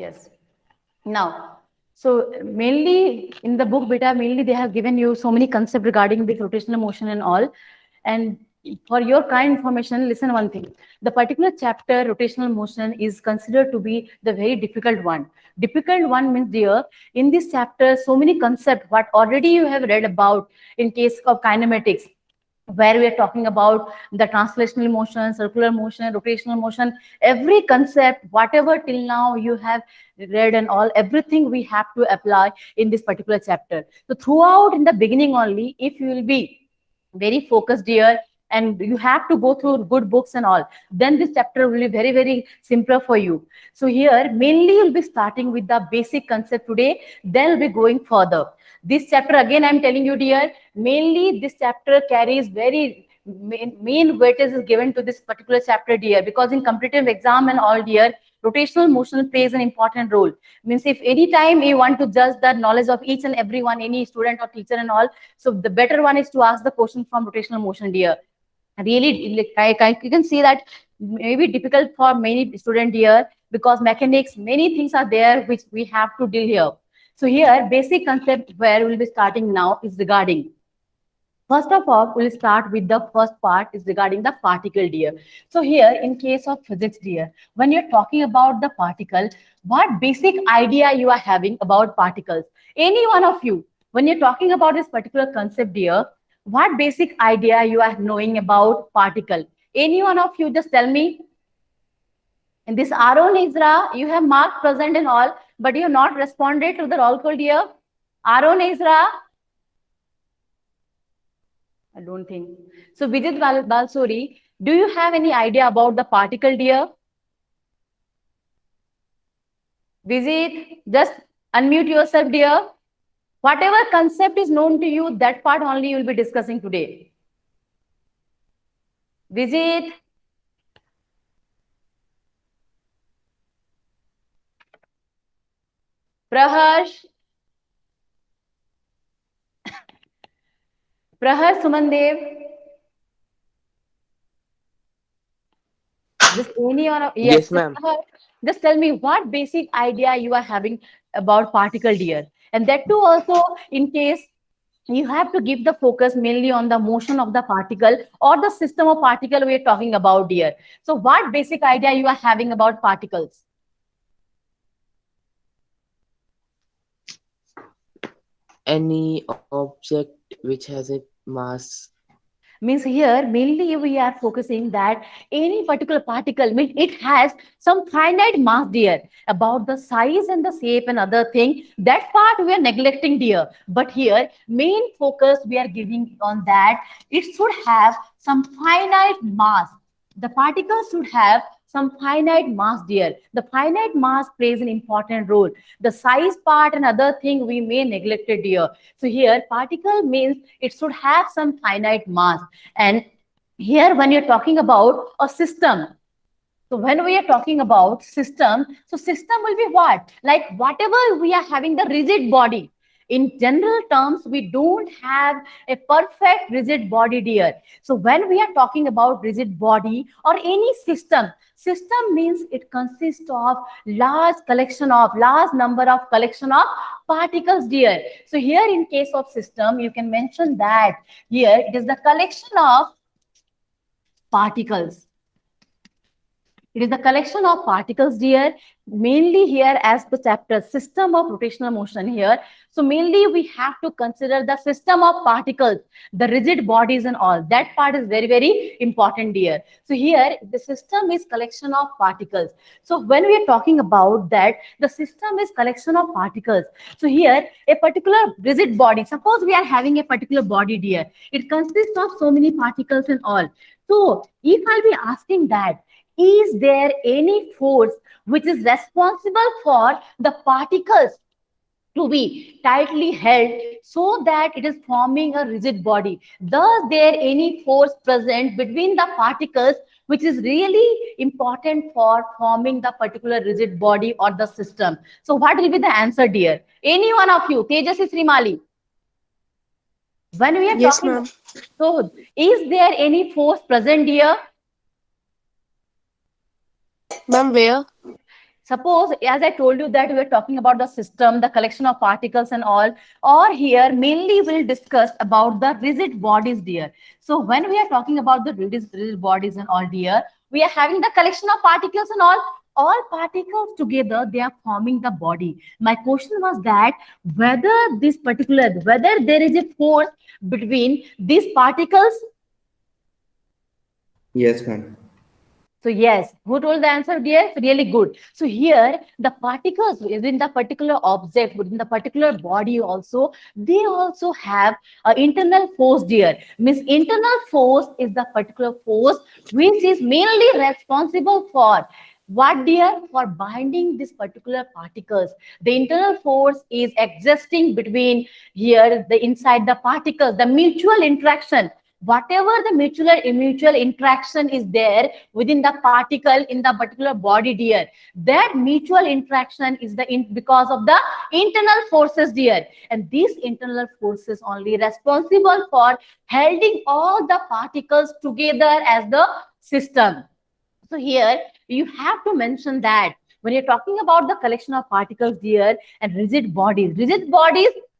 Yes. Now, so mainly in the book beta, mainly they have given you so many concepts regarding this rotational motion and all. And for your kind information, listen one thing. The particular chapter, rotational motion, is considered to be the very difficult one. Difficult one means, dear, in this chapter, so many concepts what already you have read about in case of kinematics, where we are talking about the translational motion, circular motion, rotational motion, every concept, whatever till now you have read and all, everything we have to apply in this particular chapter. So throughout in the beginning only, if you will be very focused here and you have to go through good books and all, then this chapter will be very, very simpler for you. So here, mainly you'll be starting with the basic concept today, then we'll be going further. This chapter, again, I'm telling you, dear, mainly this chapter carries very main weightage is given to this particular chapter, dear, because in competitive exam and all, dear, rotational motion plays an important role. Means if any time you want to judge the knowledge of each and every one, any student or teacher and all, so the better one is to ask the question from rotational motion, dear. Really, you can see that maybe difficult for many student here, because mechanics, many things are there which we have to deal here. So here, basic concept where we'll be starting now is regarding, first of all, we'll start with the first part is regarding the particle, dear. So here, in case of physics, dear, when you're talking about the particle, what basic idea you are having about particles? Any one of you, when you're talking about this particular concept, dear, what basic idea you are knowing about particle? Any one of you, just tell me. In this Aaron Ezra, you have marked present and all, but you have not responded to the roll call, dear. Aaron Ezra, I don't think. So, Vijit Balsuri, do you have any idea about the particle, dear? Vijit, just unmute yourself, dear. Whatever concept is known to you, that part only you will be discussing today. Vijit, Praharsh, Sumandev, just any or yes, Yes, ma'am. just tell me what basic idea you are having about particle, dear, and that too also in case you have to give the focus mainly on the motion of the particle or the system of particle we are talking about, dear. So, what basic idea you are having about particles? Any object which has a mass. Means here mainly we are focusing that any particular particle means it has some finite mass, dear. About the size and the shape and other thing, that part we are neglecting, dear. But here main focus we are giving on that it should have some finite mass. The particles should have some finite mass, dear. The finite mass plays an important role. The size part and other thing we may neglect it, dear. So here particle means it should have some finite mass. And here when you're talking about a system, so when we are talking about system, so system will be what? Like whatever we are having the rigid body. In general terms, we don't have a perfect rigid body, dear. So when we are talking about rigid body or any system means it consists of large number of collection of particles, dear. So here in case of system, you can mention that here it is the collection of particles. It is the collection of particles, dear, mainly here as the chapter system of rotational motion here. So mainly we have to consider the system of particles, the rigid bodies and all. That part is very, very important, dear. So here the system is collection of particles. So when we are talking about that, the system is collection of particles. So here a particular rigid body, suppose we are having a particular body, dear. It consists of so many particles and all. So if I'll be asking that, is there any force which is responsible for the particles to be tightly held so that it is forming a rigid body? Thus, there any force present between the particles which is really important for forming the particular rigid body or the system? So, what will be the answer, dear? Any one of you, Tejasvi Srimali, when we are Yes, talking, ma'am. so is there any force present here? Ma'am, where? Suppose, as I told you that we are talking about the system, the collection of particles and all, or here mainly we'll discuss about the rigid bodies, dear. So when we are talking about the rigid bodies and all, dear, we are having the collection of particles and all particles together, they are forming the body. My question was that whether there is a force between these particles. Yes, ma'am. So yes, who told the answer, dear? Really good. So here, the particles within the particular object, within the particular body also, they also have an internal force, dear. Means internal force is the particular force which is mainly responsible for what, dear? For binding these particular particles. The internal force is existing between here, the inside the particles, the mutual interaction. Whatever the mutual interaction is there within the particle in the particular body, dear, that mutual interaction is because of the internal forces, dear, and these internal forces only responsible for holding all the particles together as the system. So here you have to mention that when you're talking about the collection of particles, dear, and rigid bodies,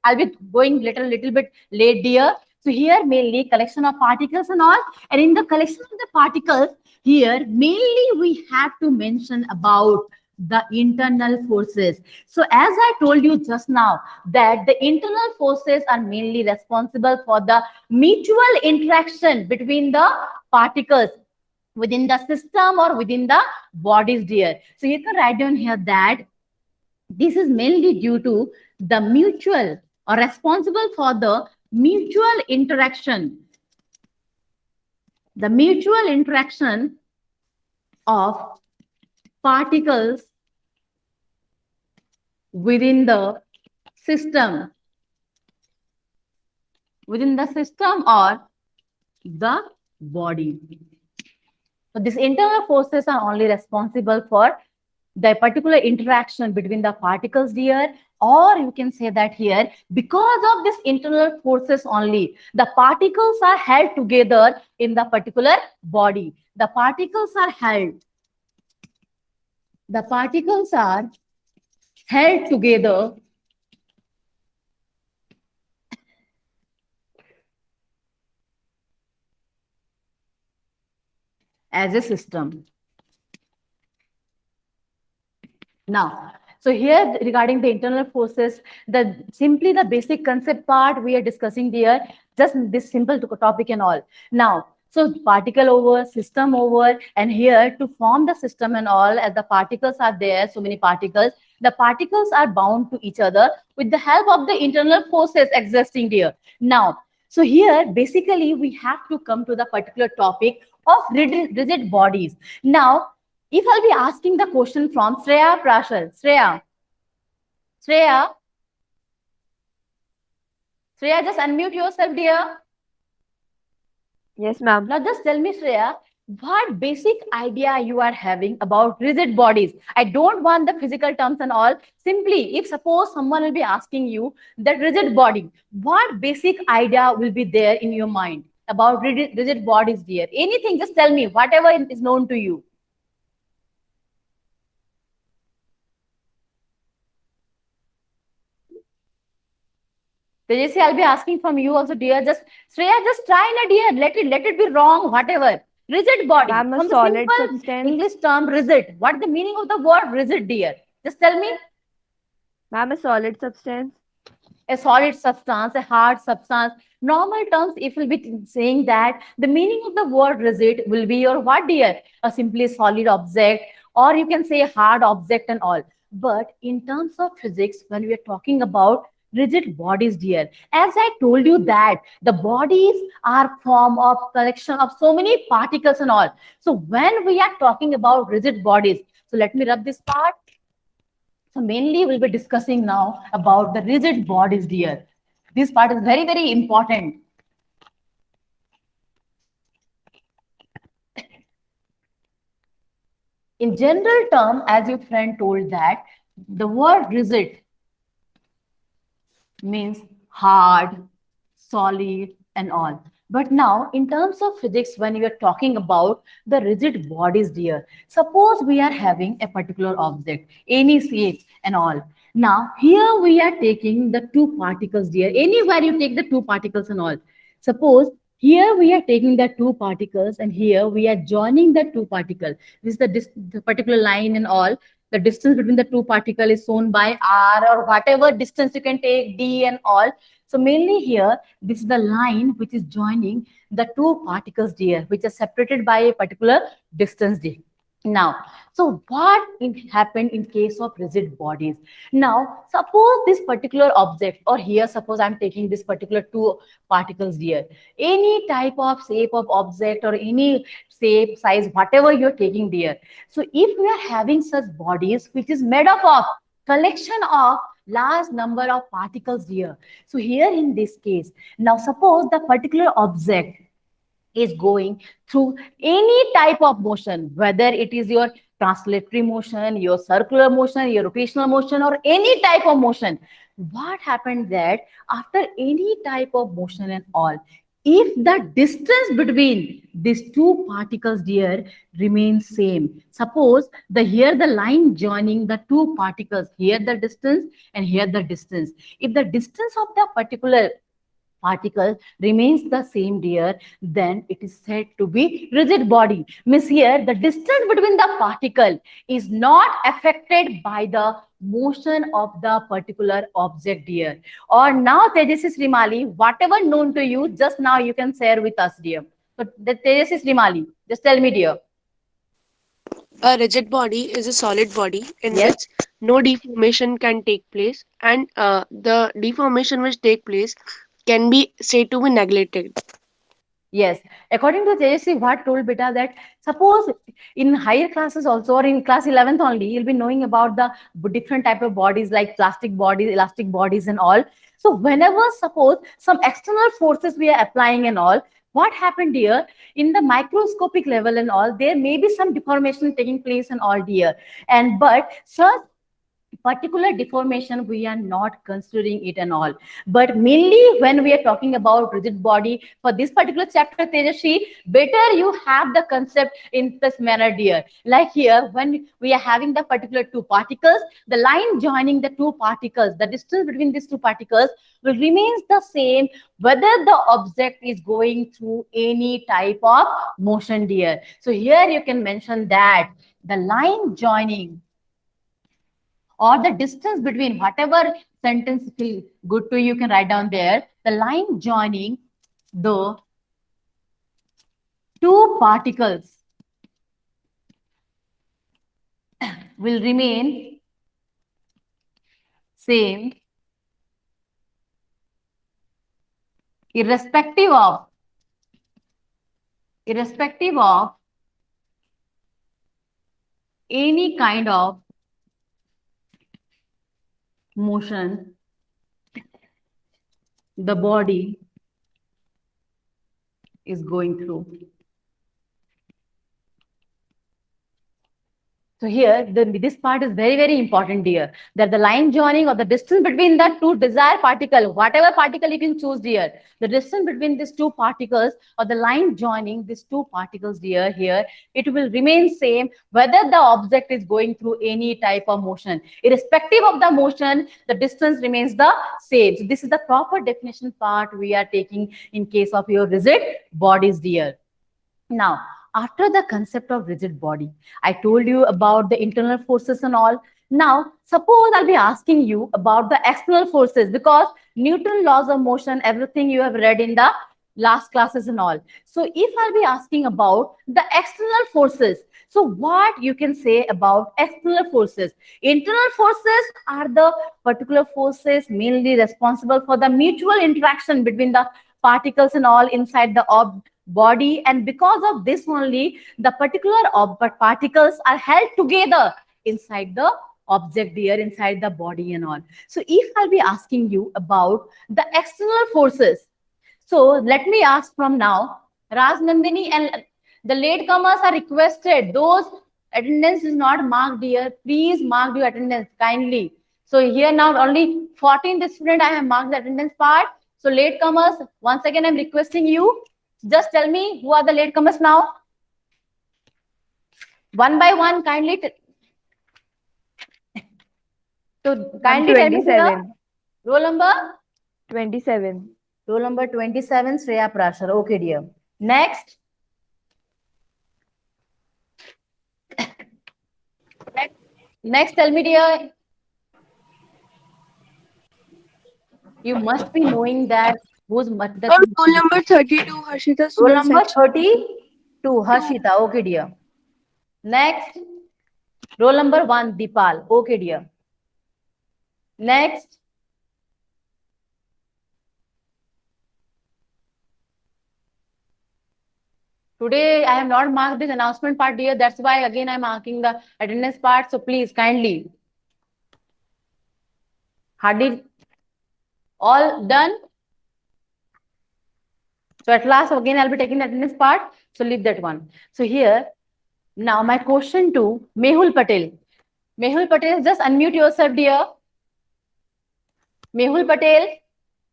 I'll be going little bit late, dear. So here mainly collection of particles and all, and in the collection of the particles, here mainly we have to mention about the internal forces. So as I told you just now, that the internal forces are mainly responsible for the mutual interaction between the particles within the system or within the bodies, dear. So you can write down here that this is mainly due to the mutual or responsible for the mutual interaction, the mutual interaction of particles within the system, or the body. So these internal forces are only responsible for the particular interaction between the particles, dear, or you can say that here, because of this internal forces only, the particles are held together in the particular body. The particles are held together as a system. Now, so here regarding the internal forces, simply the basic concept part we are discussing there, just this simple topic and all. Now, so particle over, system over, and here to form the system and all, as the particles are there, so many particles, the particles are bound to each other with the help of the internal forces existing there. Now, so here basically we have to come to the particular topic of rigid bodies. Now, if I'll be asking the question from Shreya Prashar. Shreya, just unmute yourself, dear. Yes, ma'am. Now just tell me, Shreya, what basic idea you are having about rigid bodies? I don't want the physical terms and all. Simply, if suppose someone will be asking you that rigid body, what basic idea will be there in your mind about rigid bodies, dear? Anything, just tell me, whatever is known to you. Tejasvi, I'll be asking from you also, dear. Just Shreya, just try na, dear. Let it be wrong, whatever. Rigid body. Ma'am, a From the solid simple substance. English term rigid. What is the meaning of the word rigid, dear? Just tell me. Ma'am, a solid substance. A solid substance, a hard substance. Normal terms, if we'll be saying that, the meaning of the word rigid will be your what, dear? A simply solid object, or you can say hard object and all. But in terms of physics, when we are talking about rigid bodies, dear, as I told you that the bodies are form of collection of so many particles and all. So when we are talking about rigid bodies, so let me rub this part. So mainly we'll be discussing now about the rigid bodies, dear. This part is very, very important. In general term, as your friend told that, the word rigid means hard, solid, and all. But now, in terms of physics, when we are talking about the rigid bodies, dear, suppose we are having a particular object, any shape and all. Now, here we are taking the two particles, dear. Anywhere you take the two particles and all. Suppose here we are taking the two particles, and here we are joining the two particles. This is the particular line and all. The distance between the two particles is shown by r, or whatever distance you can take, d and all. So mainly here, this is the line which is joining the two particles, dear, which are separated by a particular distance, dear. Now, so what happened in case of rigid bodies? Now, suppose this particular object, or here suppose I'm taking this particular two particles here, any type of shape of object or any shape, size, whatever you're taking there. So if we are having such bodies which is made up of collection of large number of particles here. So here in this case, now suppose the particular object is going through any type of motion, whether it is your translatory motion, your circular motion, your rotational motion, or any type of motion. What happened that after any type of motion and all, if the distance between these two particles dear remains same, suppose the here the line joining the two particles, here the distance and here the distance, if the distance of the particular particle remains the same dear, then it is said to be rigid body. Means here the distance between the particle is not affected by the motion of the particular object dear. Or now Tejasis Rimali, whatever known to you, just now you can share with us dear. So the Tejasis Rimali, just tell me dear. A rigid body is a solid body in Yes. which no deformation can take place, and the deformation which take place can be said to be neglected. Yes, according to Tejasvi, what told beta that suppose in higher classes also, or in class 11th only, you'll be knowing about the different type of bodies like plastic bodies, elastic bodies and all. So whenever suppose some external forces we are applying and all, what happened here in the microscopic level and all, there may be some deformation taking place and all dear. And but such particular deformation we are not considering it and all, but mainly when we are talking about rigid body for this particular chapter Tejashi, better you have the concept in this manner dear. Like here when we are having the particular two particles, the line joining the two particles, the distance between these two particles will remains the same whether the object is going through any type of motion dear. So here you can mention that the line joining or the distance between, whatever sentence feel good to you, you can write down there, the line joining the two particles will remain same irrespective of any kind of motion the body is going through. So here, this part is very, very important dear, that the line joining or the distance between the two desired particle, whatever particle you can choose dear, the distance between these two particles or the line joining these two particles dear, here, it will remain same whether the object is going through any type of motion. Irrespective of the motion, the distance remains the same. So this is the proper definition part we are taking in case of your rigid bodies dear. Now, after the concept of rigid body, I told you about the internal forces and all. Now, suppose I'll be asking you about the external forces, because Newton laws of motion, everything you have read in the last classes and all. So if I'll be asking about the external forces, so what you can say about external forces? Internal forces are the particular forces mainly responsible for the mutual interaction between the particles and all inside the body, and because of this only the particular particles are held together inside the object here, inside the body and all. So if I'll be asking you about the external forces, so let me ask from now, Raj, Nandini and the latecomers are requested, those attendance is not marked here, please mark your attendance kindly. So here now only 14 students I have marked the attendance part. So latecomers, once again I'm requesting you, Just tell me who are the latecomers now. One by one, kindly. So kindly tell me here. 27. Roll number. 27. Roll number 27, Shreya Prashar. Okay, dear. Next. Next, tell me, dear. You must be knowing that who's the Roll number 32, Harshita. roll Student number section. 32, Harshita. Okay, dear. Next. Roll number 1, Dipal. Okay, dear. Next. Today, I have not marked this announcement part, dear. That's why, again, I'm marking the attendance part. So, please, kindly. Hardly all done. So, at last, again, I'll be taking the attendance part. So, leave that one. So, here, now my question to Mehul Patel. Mehul Patel, just unmute yourself, dear. Mehul Patel,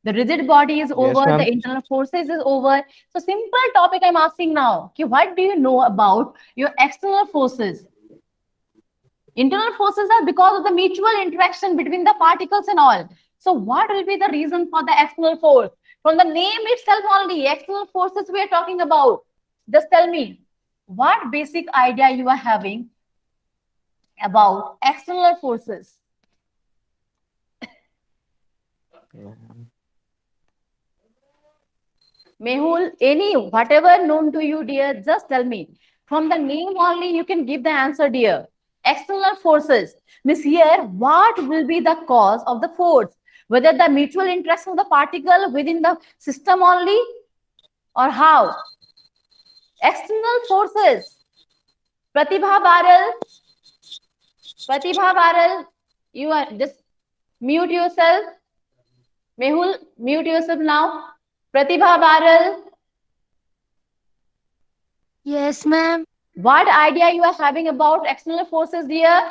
the rigid body is over, ma'am. the internal forces is over. So simple topic I'm asking now. Okay, what do you know about your external forces? Internal forces are because of the mutual interaction between the particles and all. So what will be the reason for the external force? From the name itself only, external forces we are talking about. Just tell me, what basic idea you are having about external forces? Mehul, whatever known to you, dear, just tell me. From the name only, you can give the answer, dear. External forces. Miss, here, what will be the cause of the force? Whether the mutual interaction of the particle within the system only, or how? External forces. Pratibha Baral. Pratibha Baral, you are just mute yourself. Mehul, mute yourself now. Pratibha Baral. Yes, ma'am. What idea you are having about external forces, dear?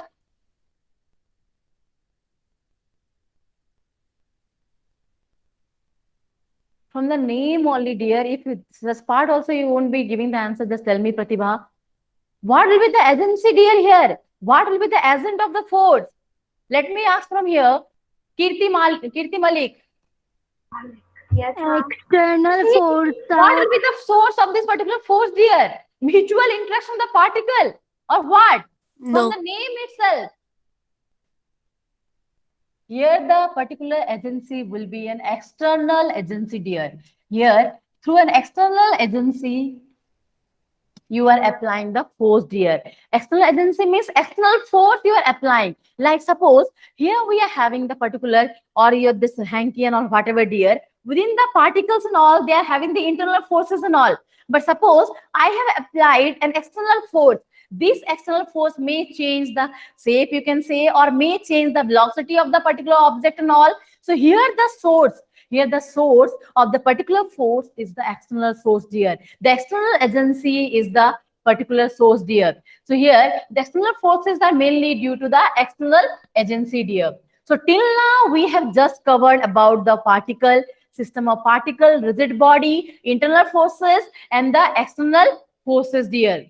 From the name only, dear, if it's this part also you won't be giving the answer, just tell me, Pratibha. What will be the agency, dear, here? What will be the agent of the force? Let me ask from here. Kirti Malik. Yes, ma'am. External force What are will be the source of this particular force, dear? Mutual interaction of the particle or what? From No. the name itself. Here, the particular agency will be an external agency, dear. Here, through an external agency, you are applying the force, dear. External agency means external force you are applying. Like suppose here we are having the particular or your this Hankian or whatever, dear. Within the particles and all, they are having the internal forces and all. But suppose I have applied an external force. This external force may change the shape, you can say, or may change the velocity of the particular object and all. So here the source of the particular force is the external source, dear. The external agency is the particular source, dear. So here the external forces are mainly due to the external agency, dear. So till now we have just covered about the particle, system of particle, rigid body, internal forces and the external forces, dear.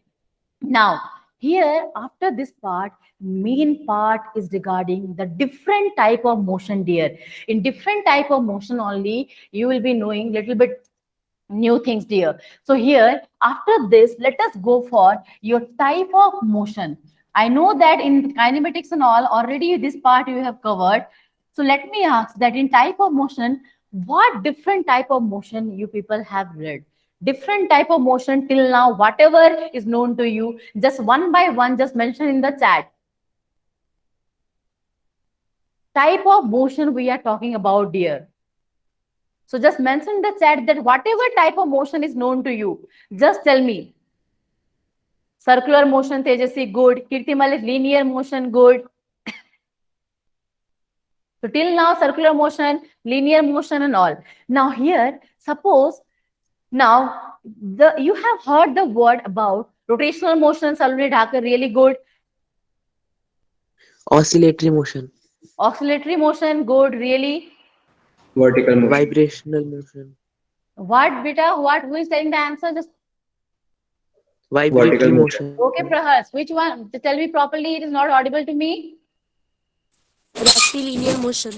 Now, here after this part, main part is regarding the different type of motion, dear. In different type of motion only, you will be knowing little bit new things, dear. So here, after this, let us go for your type of motion. I know that in kinematics and all, already this part you have covered. So let me ask that in type of motion, what different type of motion you people have read? Different type of motion till now, whatever is known to you, just one by one, just mention in the chat. Type of motion we are talking about, dear. So just mention in the chat that whatever type of motion is known to you, just tell me. Circular motion, Tejasvi, good. Kirti Malik, linear motion, good. So till now, circular motion, linear motion and all. Now here, suppose, now you have heard the word about rotational motion, Saloni Dhakar, really good. Oscillatory motion. Oscillatory motion, good, really. Vertical motion. Vibrational motion. What, beta? What? Who is telling the answer? Just Vibratory Vertical motion. okay, Prahas. Which one? Tell me properly. It is not audible to me. rectilinear motion.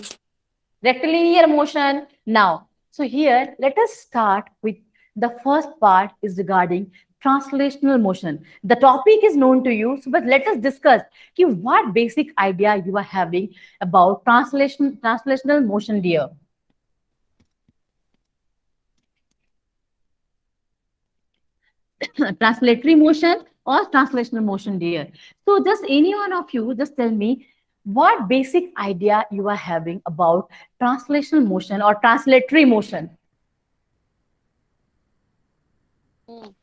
Rectilinear motion. Now, so here, let us start with the first part is regarding translational motion. The topic is known to you, so but let us discuss what basic idea you are having about translational motion, dear. Translatory motion or translational motion, dear. So just any one of you, just tell me what basic idea you are having about translational motion or translatory motion.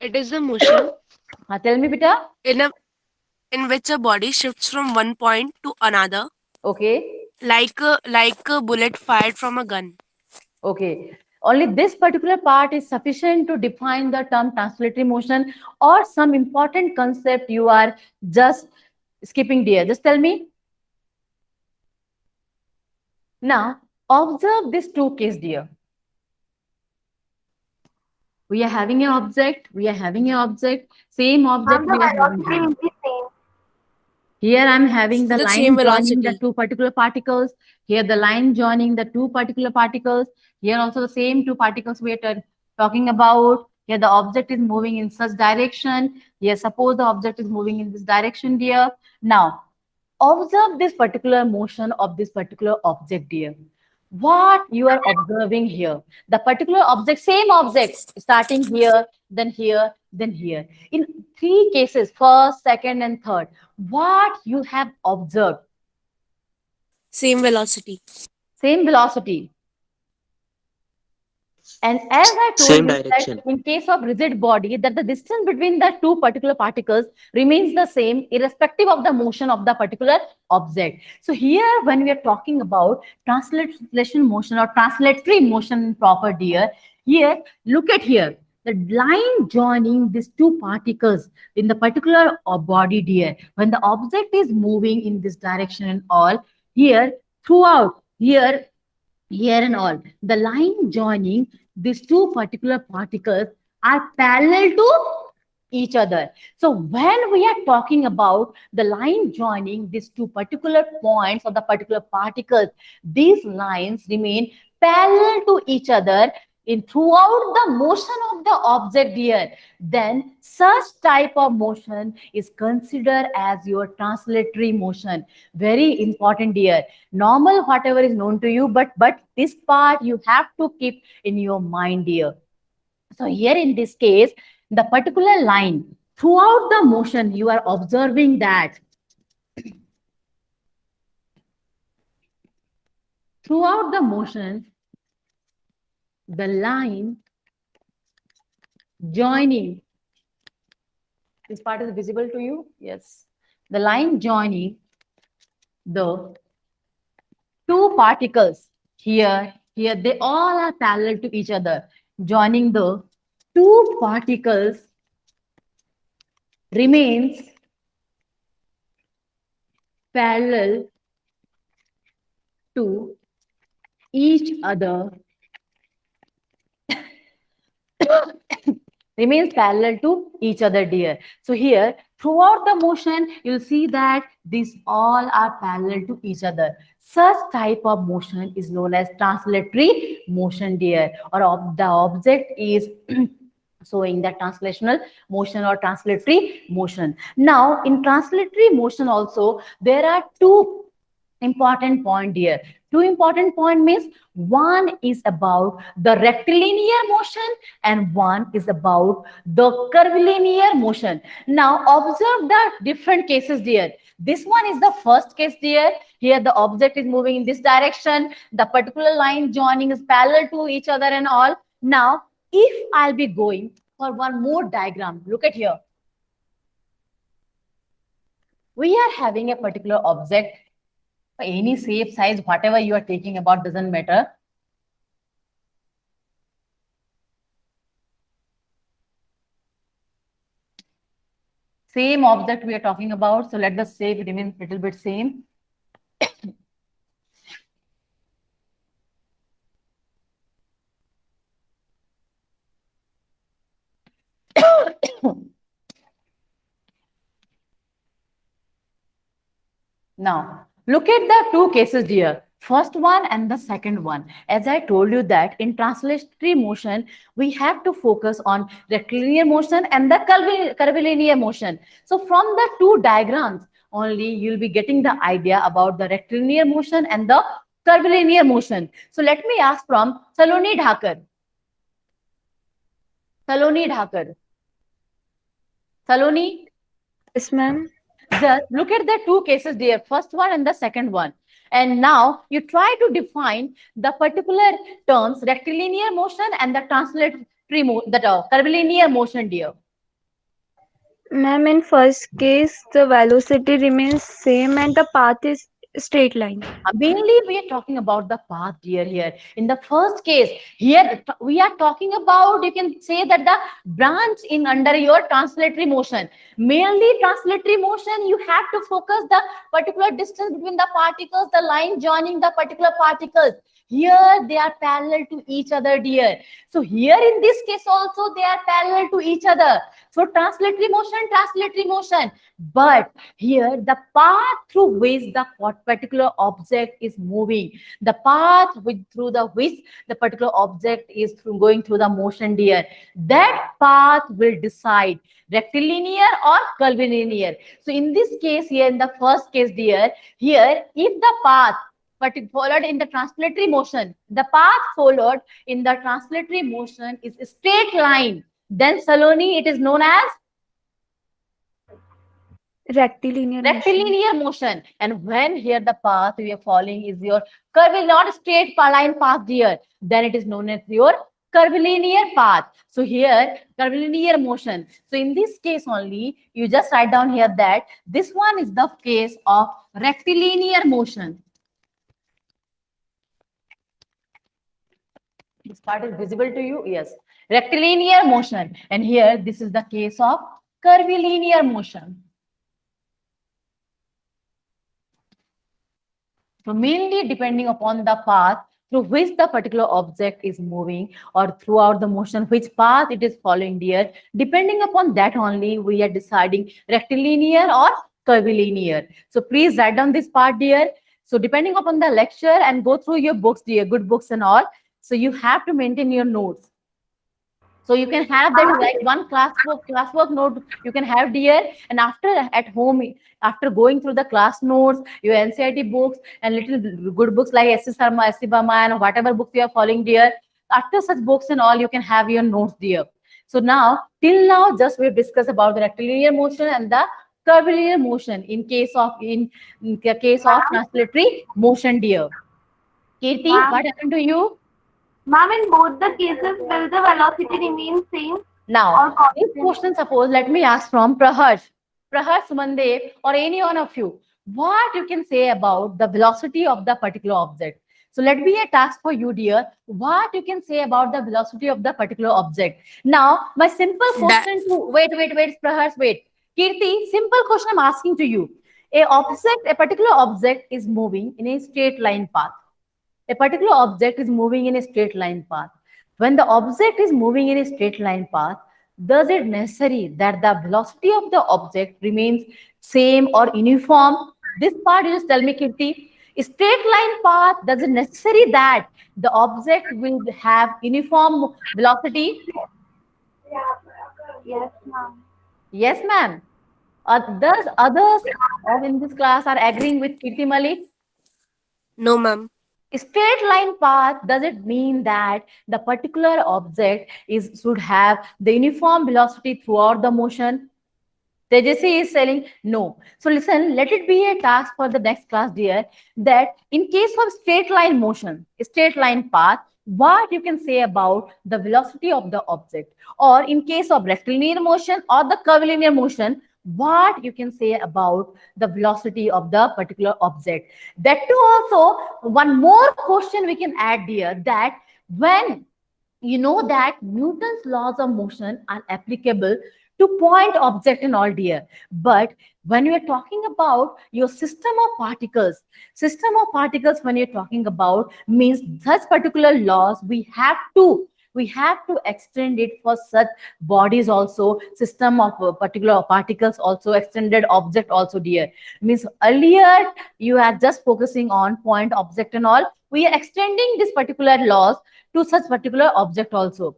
It is the motion Tell me, beta. in a in which a body shifts from one point to another, Okay. like a bullet fired from a gun. Okay. Only this particular part is sufficient to define the term translatory motion or some important concept you are just skipping, dear. Just tell me. Now, observe this two case, dear. We are having an object, same object Ma'am, the we are having velocity here. is the same. Here I'm having the The line same joining the velocity. two particular particles. Here the line joining the two particular particles. Here also the same two particles we are talking about. Here the object is moving in such direction. Here suppose the object is moving in this direction, dear. Now observe this particular motion of this particular object, dear. What you are observing here, the particular object, same object starting here, then here, then here, in three cases, first, second and third, what you have observed, Same velocity. same velocity. And as I told Same you that direction. in case of rigid body, that the distance between the two particular particles remains the same irrespective of the motion of the particular object. So here when we are talking about translation motion or translatory motion proper, dear, here look at here. The line joining these two particles in the particular body, dear, when the object is moving in this direction and all, here throughout, here and all, the line joining these two particular particles are parallel to each other. So when we are talking about the line joining these two particular points or the particular particles, these lines remain parallel to each other in throughout the motion of the object here. Then such type of motion is considered as your translatory motion. Very important, dear. Normal whatever is known to you, but this part you have to keep in your mind, dear. So here in this case, the particular line throughout the motion, you are observing that throughout the motion, the line joining, this part is visible to you? Yes. The line joining the two particles here, they all are parallel to each other. Joining the two particles remains parallel to each other, remains parallel to each other, dear. So here throughout the motion you'll see that these all are parallel to each other. Such type of motion is known as translatory motion, dear, or the object is showing the translational motion or translatory motion. Now in translatory motion also there are two important point here. Two important point means one is about the rectilinear motion and one is about the curvilinear motion. Now observe the different cases here. This one is the first case, dear. Here the object is moving in this direction. The particular line joining is parallel to each other and all. Now if I'll be going for one more diagram, look at here. We are having a particular object, any shape, size, whatever you are taking about doesn't matter. Same object we are talking about, so let the shape remain a little bit same. Now, look at the two cases here. First one and the second one. As I told you that in translatory motion, we have to focus on rectilinear motion and the curvilinear motion. So from the two diagrams, only you'll be getting the idea about the rectilinear motion and the curvilinear motion. So let me ask from Saloni Dhakar. Saloni Dhakar. Saloni, Yes, ma'am. just look at the two cases there, first one and the second one. And now you try to define the particular terms, rectilinear motion and the translatory motion, the curvilinear motion, dear. Ma'am, in first case, the velocity remains same and the path is straight line. Mainly, we are talking about the path, dear, here. In the first case, here we are talking about, you can say that the branch in under your translatory motion. Mainly translatory motion, you have to focus the particular distance between the particles, the line joining the particular particles. Here they are parallel to each other, dear. So here in this case also they are parallel to each other. So translatory motion. But here the path through which the particular object is moving, the path through which the particular object is going through the motion, dear, that path will decide rectilinear or curvilinear. So in this case here, in the first case, dear, here if the path followed in the translatory motion, the path followed in the translatory motion is a straight line, then Saloni, it is known as Rectilinear motion. rectilinear motion. And when here the path we are following is your curvilinear, not straight line path, dear, then it is known as your curvilinear path. So here curvilinear motion. So in this case only, you just write down here that this one is the case of rectilinear motion. This part is visible to you? Yes. Rectilinear motion. And here, this is the case of curvilinear motion. So mainly depending upon the path through which the particular object is moving or throughout the motion, which path it is following, dear, depending upon that only we are deciding rectilinear or curvilinear. So please write down this part, dear. So depending upon the lecture and go through your books, dear, good books and all. So you have to maintain your notes. So you can have that like one classwork note you can have, dear, and after at home, after going through the class notes, your NCERT books and little good books like S.S. Sarma, S.C. Bama, and whatever books you are following, dear, after such books and all, you can have your notes, dear. So now, till now, just we've discussed about the rectilinear motion and the curvilinear motion in case of translatory motion, dear. Kirti, what happened to you? Ma'am, in both the cases, will the velocity remain same? Now, Or this question, suppose, let me ask from Praharsh, Sumandev, or any one of you, what you can say about the velocity of the particular object. So let me a task for you, dear. What you can say about the velocity of the particular object. Now, my simple question to, wait, Praharsh, wait. Kirti, simple question I'm asking to you. A particular object is moving in a straight line path. A particular object is moving in a straight line path. When the object is moving in a straight line path, does it necessary that the velocity of the object remains same or uniform? This part you just tell me, Kirti. A straight line path, does it necessary that the object will have uniform velocity? yes, ma'am. Yes, ma'am. Others in this class are agreeing with Kirti Malik? No, ma'am. Straight line path, does it mean that the particular object should have the uniform velocity throughout the motion? Tejasvi is saying no. So listen, let it be a task for the next class, dear, that in case of straight line motion, straight line path, what you can say about the velocity of the object, or in case of rectilinear motion or the curvilinear motion, what you can say about the velocity of the particular object. That too also, one more question we can add here, that when you know that Newton's laws of motion are applicable to point object and all, dear, but when you are talking about your system of particles, when you're talking about means such particular laws we have to we have to extend it for such bodies also, system of particular particles also, extended object also, dear. Means earlier you are just focusing on point, object and all. We are extending this particular laws to such particular object also.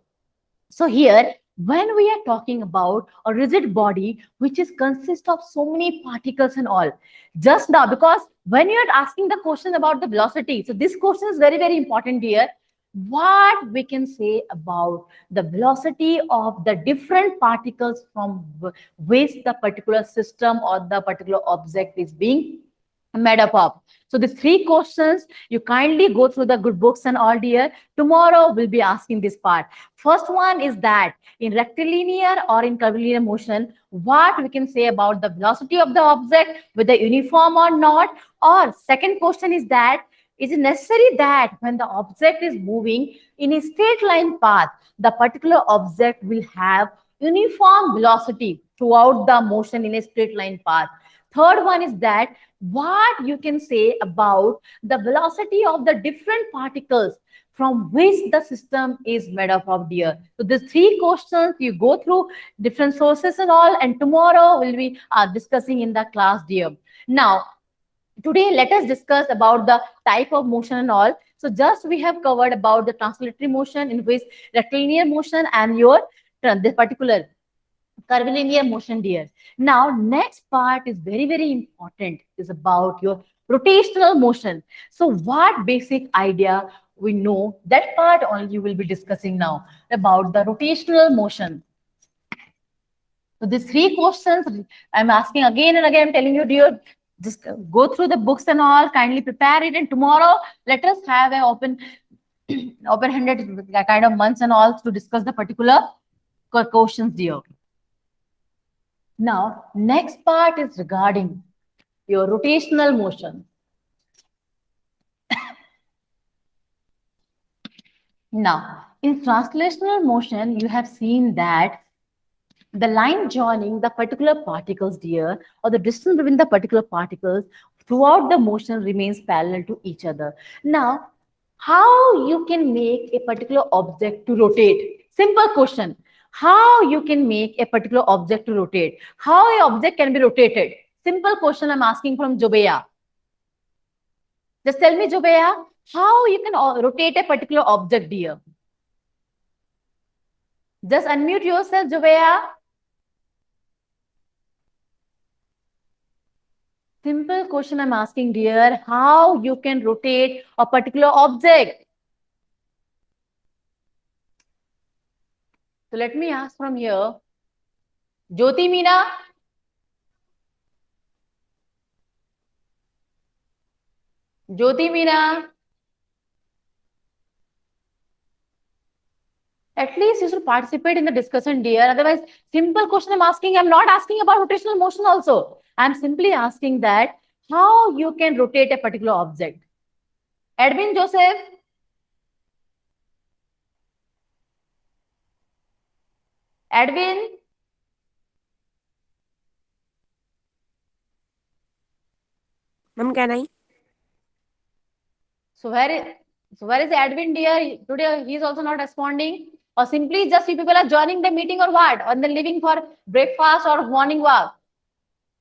So here, when we are talking about a rigid body, which is consist of so many particles and all, just now, because when you are asking the question about the velocity, so this question is very, very important here. What we can say about the velocity of the different particles from which the particular system or the particular object is being made up of. So these three questions, you kindly go through the good books and all, dear. Tomorrow we'll be asking this part. First one is that in rectilinear or in curvilinear motion, what we can say about the velocity of the object, whether uniform or not. Or second question is that, is it necessary that when the object is moving in a straight line path, the particular object will have uniform velocity throughout the motion in a straight line path. Third one is that what you can say about the velocity of the different particles from which the system is made up of, dear. So these three questions you go through different sources and all, and tomorrow we'll be discussing in the class, dear. Now, today let us discuss about the type of motion and all. So just we have covered about the translatory motion, in which rectilinear motion and your the particular curvilinear motion, dear. Now, next part is very, very important, is about your rotational motion. So what basic idea we know, that part only you will be discussing now, about the rotational motion. So these three questions I'm asking again and again, I'm telling you, dear, just go through the books and all, kindly prepare it, and tomorrow let us have an open-handed kind of months and all to discuss the particular questions, dear. Now, next part is regarding your rotational motion. Now, in translational motion, you have seen that the line joining the particular particles, dear, or the distance between the particular particles throughout the motion remains parallel to each other. Now, how you can make a particular object to rotate? Simple question. How you can make a particular object to rotate? How an object can be rotated? Simple question I'm asking from Jobeya. Just tell me, Jobeya, how you can rotate a particular object, dear? Just unmute yourself, Jobeya. Simple question I'm asking, dear. How you can rotate a particular object? So let me ask from here. Jyoti Meena? Jyoti Meena? At least you should participate in the discussion, dear. Otherwise, simple question I'm asking, I'm not asking about rotational motion also. I'm simply asking that how you can rotate a particular object. Edwin Joseph? Edwin? Ma'am, can I? So where is Edwin, dear? Today he is also not responding. Or simply just you people are joining the meeting or what? Or then leaving for breakfast or morning walk.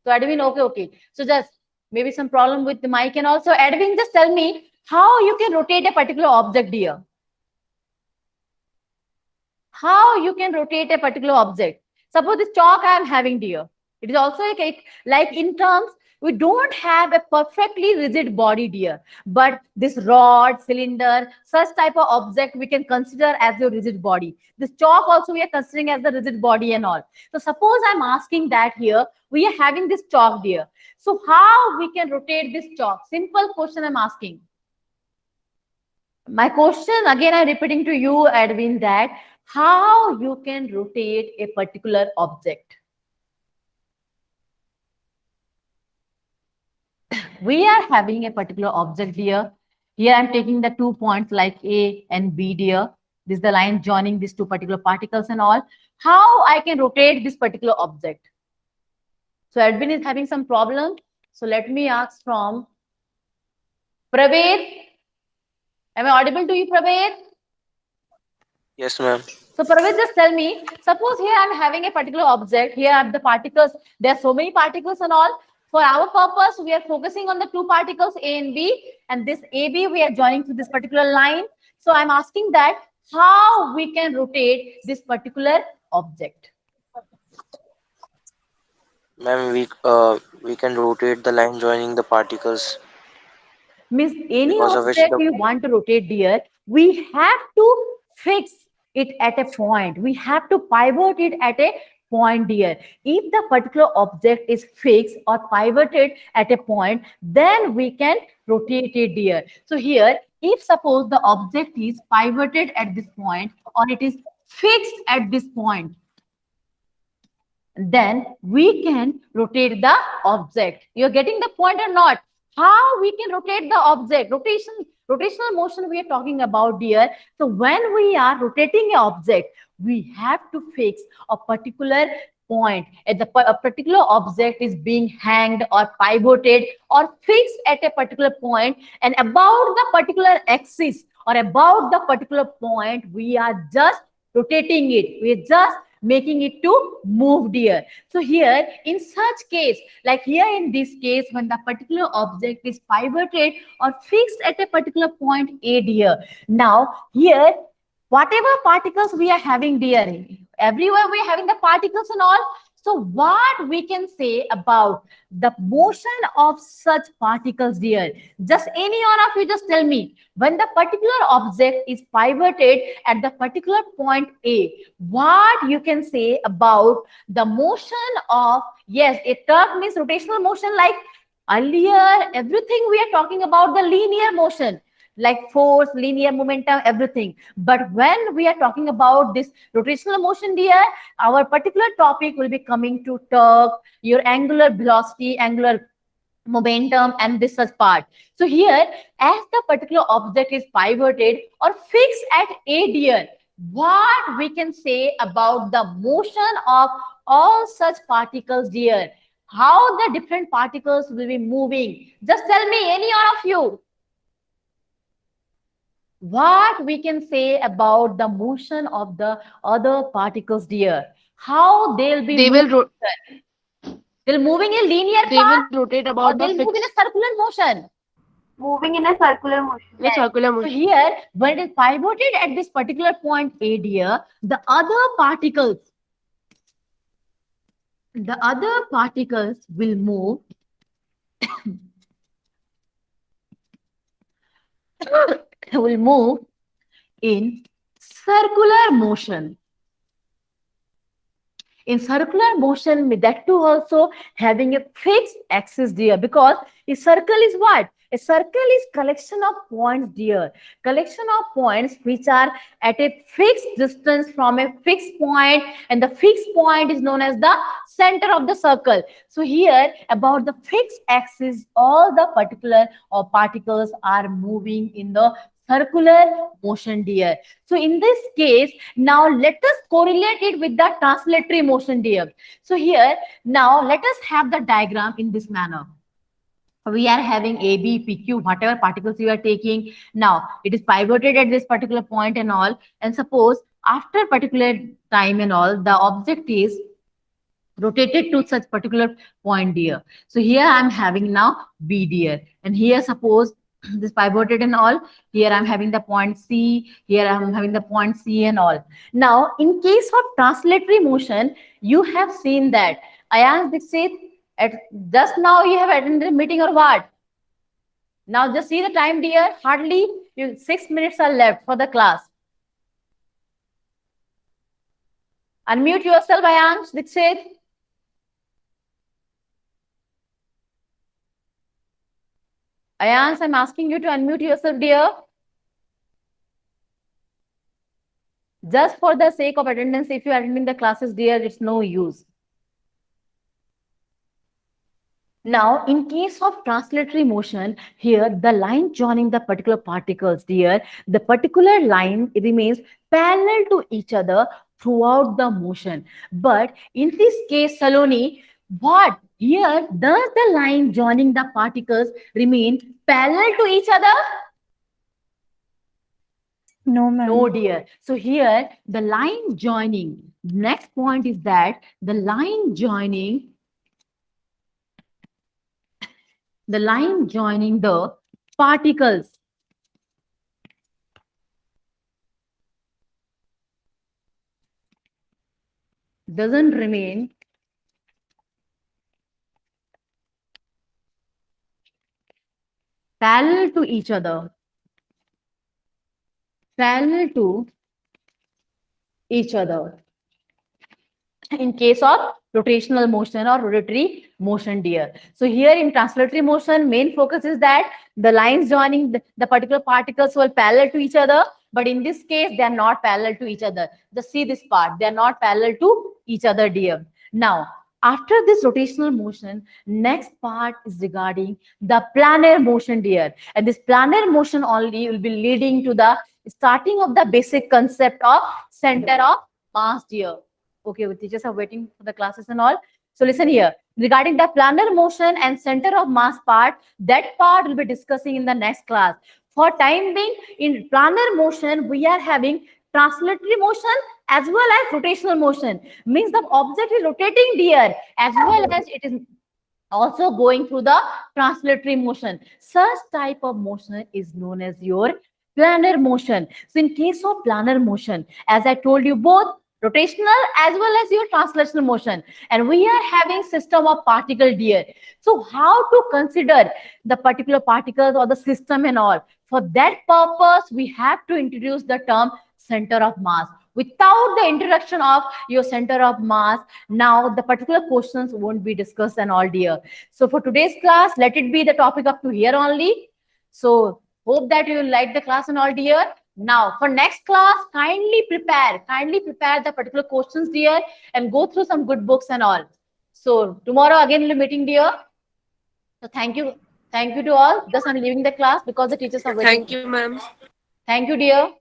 So Edwin, okay. So just maybe some problem with the mic, and also Edwin, just tell me how you can rotate a particular object, dear. How you can rotate a particular object. Suppose this chalk I am having, dear. It is also like in terms, we don't have a perfectly rigid body, dear. But this rod, cylinder, such type of object we can consider as your rigid body. This chalk also we are considering as the rigid body and all. So suppose I'm asking that here, we are having this chalk, dear. So how we can rotate this chalk? Simple question I'm asking. My question, again, I'm repeating to you, Edwin, that how you can rotate a particular object. We are having a particular object here. Here I'm taking the 2 points like A and B, dear. This is the line joining these two particular particles and all. How I can rotate this particular object? So Edwin is having some problem. So let me ask from Praved. Am I audible to you, Praved? Yes, ma'am. So Parvez, just tell me, suppose here I'm having a particular object, here are the particles, there are so many particles and all. For our purpose, we are focusing on the two particles A and B, and this AB we are joining to this particular line. So I'm asking that how we can rotate this particular object. Ma'am, we can rotate the line joining the particles, Means any because of which object the we want to rotate, dear, we have to fix it at a point. We have to pivot it at a point, dear. If the particular object is fixed or pivoted at a point, then we can rotate it, dear. So here, if suppose the object is pivoted at this point or it is fixed at this point, then we can rotate the object. You're getting the point or not? How we can rotate the object? Rotational motion we are talking about here. So when we are rotating an object, we have to fix a particular point. At a particular object is being hanged or pivoted or fixed at a particular point, and about the particular axis or about the particular point, we are just rotating it. We're just making it to move, dear. So here in such case, like here in this case, when the particular object is pivoted or fixed at a particular point A, dear, now here whatever particles we are having, dear, everywhere we are having the particles and all. So what we can say about the motion of such particles, dear? Just any one of you just tell me, when the particular object is pivoted at the particular point A, what you can say about the motion of, yes, a term means rotational motion, like earlier, everything we are talking about the linear motion, like force, linear momentum, everything. But when we are talking about this rotational motion, dear, our particular topic will be coming to torque, your angular velocity, angular momentum, and this such part. So here, as the particular object is pivoted or fixed at A, dear, what we can say about the motion of all such particles, dear? How the different particles will be moving? Just tell me, any one of you. What we can say about the motion of the other particles, dear? How they'll be They moving? will They'll moving in linear they path will rotate or about the they'll move in a fixed circular motion. Moving in a circular motion. the circular So motion. here, when it is pivoted at this particular point A, dear, the other particles will move in circular motion. In circular motion, with that too also having a fixed axis, dear, because a circle is what? A circle is collection of points, dear. Collection of points which are at a fixed distance from a fixed point, and the fixed point is known as the center of the circle. So here, about the fixed axis, all the particular or particles are moving in the circular motion, dear. So in this case, now let us correlate it with the translatory motion, dear. So here, now let us have the diagram in this manner. We are having A, B, P, Q, whatever particles you are taking. Now, it is pivoted at this particular point and all. And suppose after particular time and all, the object is rotated to such particular point, dear. So here I'm having now B, dear. And here suppose this pivoted and all, here I'm having the point C, here I'm having the point C and all. Now, in case of translatory motion, you have seen that Ayaz Dixit, just now you have attended a meeting or what? Now just see the time, dear. Hardly 6 minutes are left for the class. Unmute yourself, Ayaz Dixit. Ayaz, I'm asking you to unmute yourself, dear. Just for the sake of attendance, if you are attending the classes, dear, it's no use. Now, in case of translatory motion, here the line joining the particular particles, dear, the particular line remains parallel to each other throughout the motion. But in this case, Saloni, what? Here, does the line joining the particles remain parallel to each other? No, ma'am. No, dear. So here the line joining. Next point is that the line joining the particles doesn't remain parallel to each other. Parallel to each other in case of rotational motion or rotatory motion, dear. So here in translatory motion, main focus is that the lines joining the particular particles were parallel to each other, but in this case, they are not parallel to each other. Just see this part, they are not parallel to each other, dear. Now, after this rotational motion, next part is regarding the planar motion, dear. And this planar motion only will be leading to the starting of the basic concept of center of mass, dear. Okay, the teachers are waiting for the classes and all. So listen here. Regarding the planar motion and center of mass part, that part we'll be discussing in the next class. For time being, in planar motion, we are having translatory motion as well as rotational motion. Means the object is rotating, dear, as well as it is also going through the translatory motion. Such type of motion is known as your planar motion. So in case of planar motion, as I told you, both rotational as well as your translational motion, and we are having system of particle, dear. So how to consider the particular particles or the system and all? For that purpose, we have to introduce the term center of mass. Without the introduction of your center of mass, now the particular questions won't be discussed and all, dear. So for today's class, let it be the topic up to here only. So hope that you will like the class and all, dear. Now, for next class, kindly prepare the particular questions, dear, and go through some good books and all. So tomorrow again we'll be meeting, dear. So thank you to all. Just I'm leaving the class because the teachers are waiting. Thank you, ma'am. Thank you, dear.